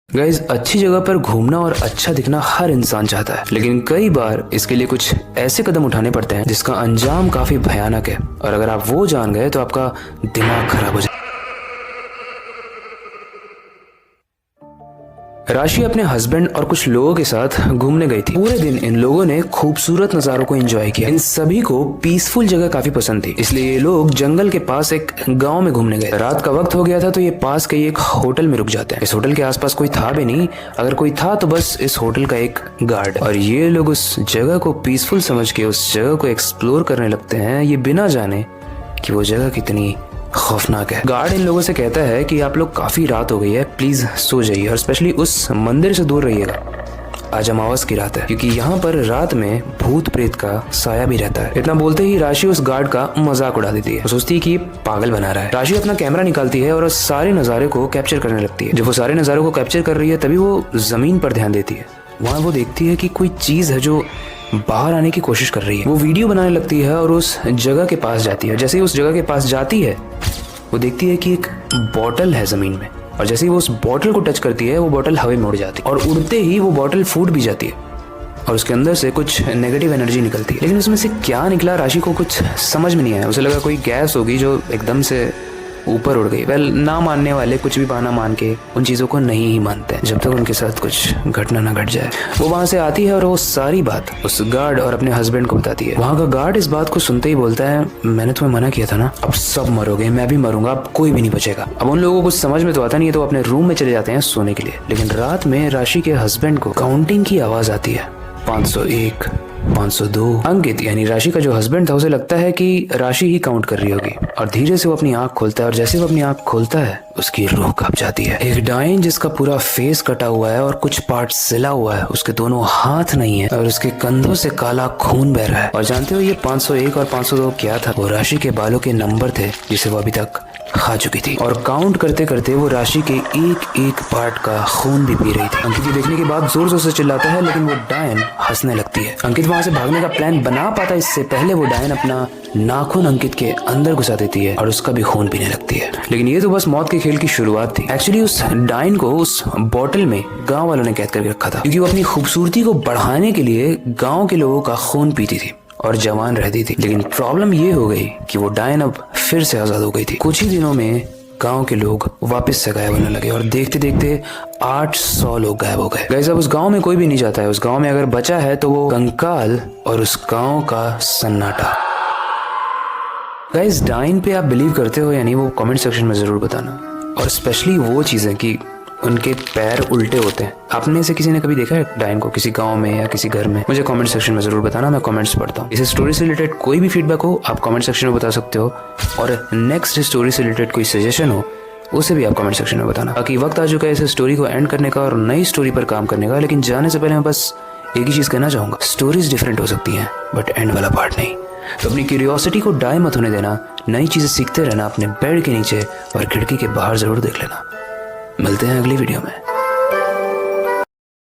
Guys, अच्छी जगह पर घूमना और अच्छा दिखना हर इंसान चाहता है, लेकिन कई बार इसके लिए कुछ ऐसे कदम उठाने पड़ते हैं जिसका अंजाम काफी भयानक है। और अगर आप वो जान गए तो आपका दिमाग खराब हो जाए। राशि अपने हस्बैंड और कुछ लोगों के साथ घूमने गई थी। पूरे दिन इन लोगों ने खूबसूरत नजारों को एंजॉय किया। इन सभी को पीसफुल जगह काफी पसंद थी, इसलिए ये लोग जंगल के पास एक गांव में घूमने गए। रात का वक्त हो गया था तो ये पास के एक होटल में रुक जाते हैं। इस होटल के आसपास कोई था भी नहीं, अगर कोई था तो बस इस होटल का एक गार्ड। और ये लोग उस जगह को पीसफुल समझ के उस जगह को एक्सप्लोर करने लगते हैं, ये बिना जाने कि वो जगह कितनी खौफनाक है। गार्ड इन लोगों से कहता है कि आप लोग काफी रात हो गई है, प्लीज सो जाइए और स्पेशली उस मंदिर से दूर रहिएगा। आज अमावस की रात है, क्योंकि यहाँ पर रात में भूत प्रेत का साया भी रहता है। इतना बोलते ही राशि उस गार्ड का मजाक उड़ा देती है। वो सोचती है कि ये पागल बना रहा है। राशि अपना कैमरा निकालती है और उस सारे नजारे को कैप्चर करने लगती है। जब वो सारे नजारों को कैप्चर कर रही है तभी वो जमीन पर ध्यान देती है। वहाँ वो देखती है कि कोई चीज है जो बाहर आने की कोशिश कर रही है। वो वीडियो बनाने लगती है और उस जगह के पास जाती है। जैसे ही उस जगह के पास जाती है वो देखती है कि एक बॉटल है जमीन में, और जैसे ही वो उस बॉटल को टच करती है वो बॉटल हवा में उड़ जाती है और उड़ते ही वो बॉटल फूट भी जाती है और उसके अंदर से कुछ नेगेटिव एनर्जी निकलती है। लेकिन उसमें से क्या निकला राशि को कुछ समझ में नहीं आया। उसे लगा कोई गैस होगी जो एकदम से ऊपर उड़ गई। वेल, ना मानने वाले कुछ भी बहाना मान के उन चीजों को नहीं ही मानते हैं जब तक उनके साथ कुछ घटना ना घट जाए। वो वहां से आती है और वो सारी बात उस गार्ड और अपने हस्बैंड को बताती है। वहां का गार्ड इस बात को सुनते ही बोलता है, मैंने तुम्हें मना किया था ना, अब सब मरोगे, मैं भी मरूंगा, अब कोई भी नहीं बचेगा। अब उन लोगों को समझ में तो आता नहीं है तो अपने रूम में चले जाते हैं सोने के लिए। लेकिन रात में राशि के हस्बैंड को काउंटिंग की आवाज आती है। 501, 502। अंकित यानी राशि का जो हस्बैंड था उसे लगता है कि राशि ही काउंट कर रही होगी और धीरे से वो अपनी आंख खोलता है और जैसे वो अपनी आंख खोलता है उसकी रूह कांप जाती है। एक डायन जिसका पूरा फेस कटा हुआ है और कुछ पार्ट सिला हुआ है, उसके दोनों हाथ नहीं है और उसके कंधों से काला खून बह रहा है। और जानते हो ये 501 और 502 क्या था? वो राशि के बालों के नंबर थे जिसे वो अभी तक खा चुकी थी। और काउंट करते करते वो राशि के एक एक पार्ट का खून भी पी रही थी। अंकित ये देखने के बाद जोर जोर से चिल्लाता है, लेकिन वो डायन हंसने लगती है। अंकित वहां से भागने का प्लान बना पाता इससे पहले वो डायन अपना नाखून अंकित के अंदर घुसा देती है और उसका भी खून पीने लगती है। लेकिन ये तो बस मौत के खेल की शुरुआत थी। एक्चुअली उस डायन को उस बोतल में गाँव वालों ने कैद करके रखा था, क्योंकि वो अपनी खूबसूरती को बढ़ाने के लिए गाँव के लोगों का खून पीती थी और जवान रहती थी। लेकिन प्रॉब्लम ये हो गई कि वो डायन अब फिर से आजाद हो गई थी। कुछ ही दिनों में गांव के लोग वापस से गायब होने लगे और देखते देखते 800 लोग गायब हो गए। गाइस, अब उस गांव में कोई भी नहीं जाता है। उस गांव में अगर बचा है तो वो कंकाल और उस गांव का सन्नाटा। गाइस, डायन पे आप बिलीव करते हो या नहीं वो कमेंट सेक्शन में जरूर बताना। और स्पेशली वो चीजें कि उनके पैर उल्टे होते हैं। आपने से किसी ने कभी देखा है डायन को किसी गांव में या किसी घर में? मुझे कमेंट सेक्शन में जरूर बताना, मैं कमेंट्स पढ़ता हूँ। इस स्टोरी से रिलेटेड कोई भी फीडबैक हो आप कमेंट सेक्शन में बता सकते हो, और नेक्स्ट स्टोरी से रिलेटेड कोई सजेशन हो उसे भी आप कमेंट सेक्शन में बताना। बाकी वक्त आ चुका है इस स्टोरी को एंड करने का और नई स्टोरी पर काम करने का। लेकिन जाने से पहले मैं बस एक ही चीज कहना चाहूंगा, स्टोरीज डिफरेंट हो सकती हैं बट एंड वाला पार्ट नहीं। तो अपनी क्यूरियोसिटी को डाई मत होने देना, नई चीजें सीखते रहना, अपने बेड के नीचे और खिड़की के बाहर जरूर देख लेना। मिलते हैं अगली वीडियो में।